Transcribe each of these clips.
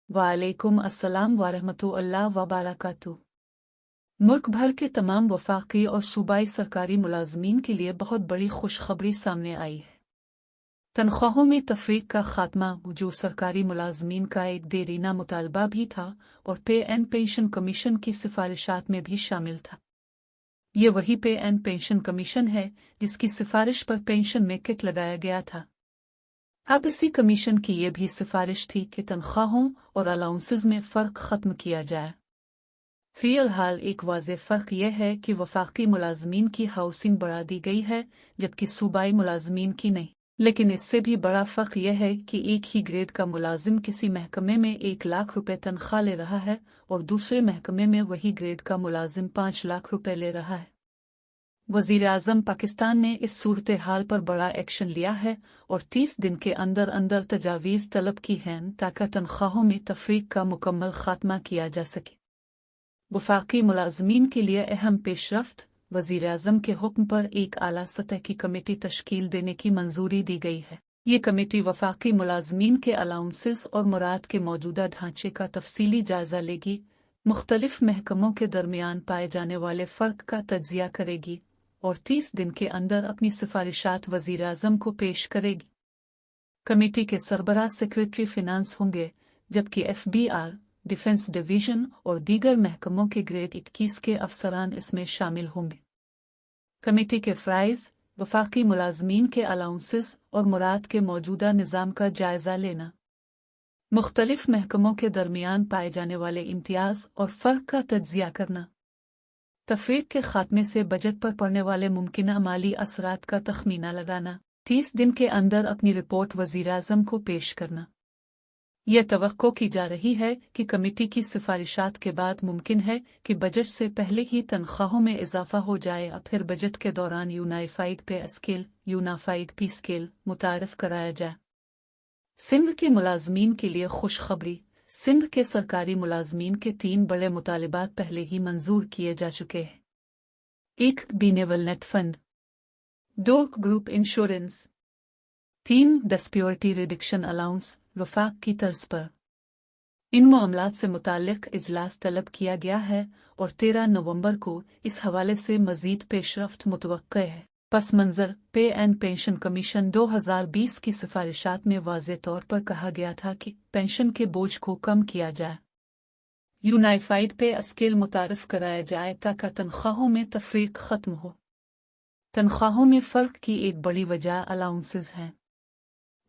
वालेकुम अस्सलाम वरहमतुल्लाह वबरकातुहू। मुल्क भर के तमाम वफाकी और सूबाई सरकारी मुलाजमीन के लिए बहुत बड़ी खुशखबरी सामने आई है। तनख्वाहों में तफरीक का खात्मा, जो सरकारी मुलाजमीन का एक देरीना मुतालबा भी था और पे एंड पेंशन कमीशन की सिफारिशात में भी शामिल था। ये वही पे एंड पेंशन कमीशन है जिसकी सिफारिश पर पेंशन में किक लगाया गया था। अब इसी कमीशन की ये भी सिफारिश थी कि तनख्वाहों और अलाउंसेस में फ़र्क ख़त्म किया जाए। फ़िलहाल एक वाज़ेह फ़र्क यह है कि वफाकी मुलाजमीन की हाउसिंग बढ़ा दी गई है जबकि सूबाई मुलाजमीन की नहीं। लेकिन इससे भी बड़ा फ़र्क यह है कि एक ही ग्रेड का मुलाजिम किसी महकमे में 1 लाख रुपए तनख्वाह ले रहा है और दूसरे महकमे में वही ग्रेड का मुलाजिम 5 लाख रुपए ले रहा है। वज़ीर-ए-आज़म पाकिस्तान ने इस सूरत हाल पर बड़ा एक्शन लिया है और 30 दिन के अंदर अंदर तजावीज़ तलब की हैं ताकि तनख्वाहों में तफरीक का मुकम्मल खात्मा किया जा सके। वफाकी मुलाजमीन के लिए अहम पेशरफ्त, वज़ीर-ए-आज़म के हुक्म पर एक आला सतह की कमेटी तश्कील देने की मंजूरी दी गई है। ये कमेटी वफाकी मुलाजमीन के अलाउंसेस और मुराद के मौजूदा ढांचे का तफसीली जायजा लेगी, मुख्तलिफ महकमों के दरमियान पाए जाने वाले फ़र्क का तज्जिया करेगी और 30 दिन के अंदर अपनी सिफारिशात वज़ीर-ए-आज़म को पेश करेगी। कमेटी के सरबराह सेक्रेटरी फिनांस होंगे, जबकि FBR, डिफेंस डिवीजन और दीगर महकमों के ग्रेड 21 के अफसरान इसमें शामिल होंगे। कमेटी के फ़राइज़, वफाकी मुलाजमीन के अलाउंसेस और मुराद के मौजूदा निज़ाम का जायज़ा लेना, मुख्तलिफ महकमों के दरमियान पाए जाने वाले इम्तियाज़ और फ़र्क का तज्जिया करना, तफरीक के खात्मे से बजट पर पड़ने वाले मुमकिना माली असरात का तखमीना लगाना, 30 दिन के अंदर अपनी रिपोर्ट वज़ीर-ए-आज़म को पेश करना। यह तवक्को की जा रही है कि कमेटी की सिफारिशात के बाद मुमकिन है कि बजट से पहले ही तनख्वाहों में इजाफा हो जाए और फिर बजट के दौरान यूनाइफाइड पे स्केल यूनाफाइड पी स्केल मुतारफ कराया जाए। सिंध के मुलाजमीन के लिए खुशखबरी, सिंध के सरकारी मुलाजमीन के 3 बड़े मुतालिबात पहले ही मंजूर किए जा चुके हैं। 1 benevolent fund, 2 group insurance, 3 disparity reduction allowance वफाक की तर्ज पर। इन मामलात से मुताल्लिक इजलास तलब किया गया है और 13 नवंबर को इस हवाले से मजीद पेशरफ्त मुतवक्के है। पस मंज़र, पे एंड पेंशन कमीशन 2020 की सिफारिशात में वाज़ेह तौर पर कहा गया था कि पेंशन के बोझ को कम किया जाए, यूनाइफाइड पे स्केल मुतारफ कराया जाए ताकि तनख्वाहों में तफरीक ख़त्म हो। तनख्वाहों में फ़र्क की एक बड़ी वजह अलाउंसेस हैं।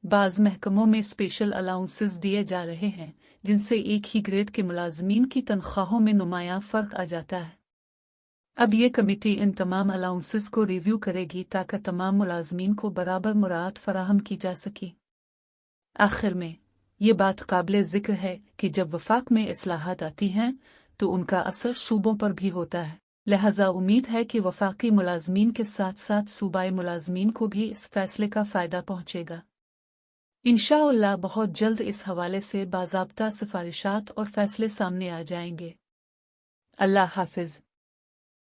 बाज़ महकमों में स्पेशल अलाउंसेस दिए जा रहे हैं जिनसे एक ही ग्रेड के मुलाजमीन की तनख्वाहों में नुमायां फ़र्क आ जाता है। अब ये कमेटी इन तमाम अलाउंसेस को रिव्यू करेगी ताकि तमाम मुलाजमीन को बराबर मुराद फराहम की जा सके। आखिर में ये बात काबिल ज़िक्र है कि जब वफाक में इस्लाहात आती हैं तो उनका असर सूबों पर भी होता है, लिहाजा उम्मीद है कि वफाकी मुलाजमीन के साथ साथ सूबाई मुलाजमीन को भी इस फैसले का फ़ायदा पहुँचेगा। इंशाअल्लाह बहुत जल्द इस हवाले से बाज़ाब्ता सिफारिशात और फैसले सामने आ जाएंगे। अल्लाह हाफ़िज़।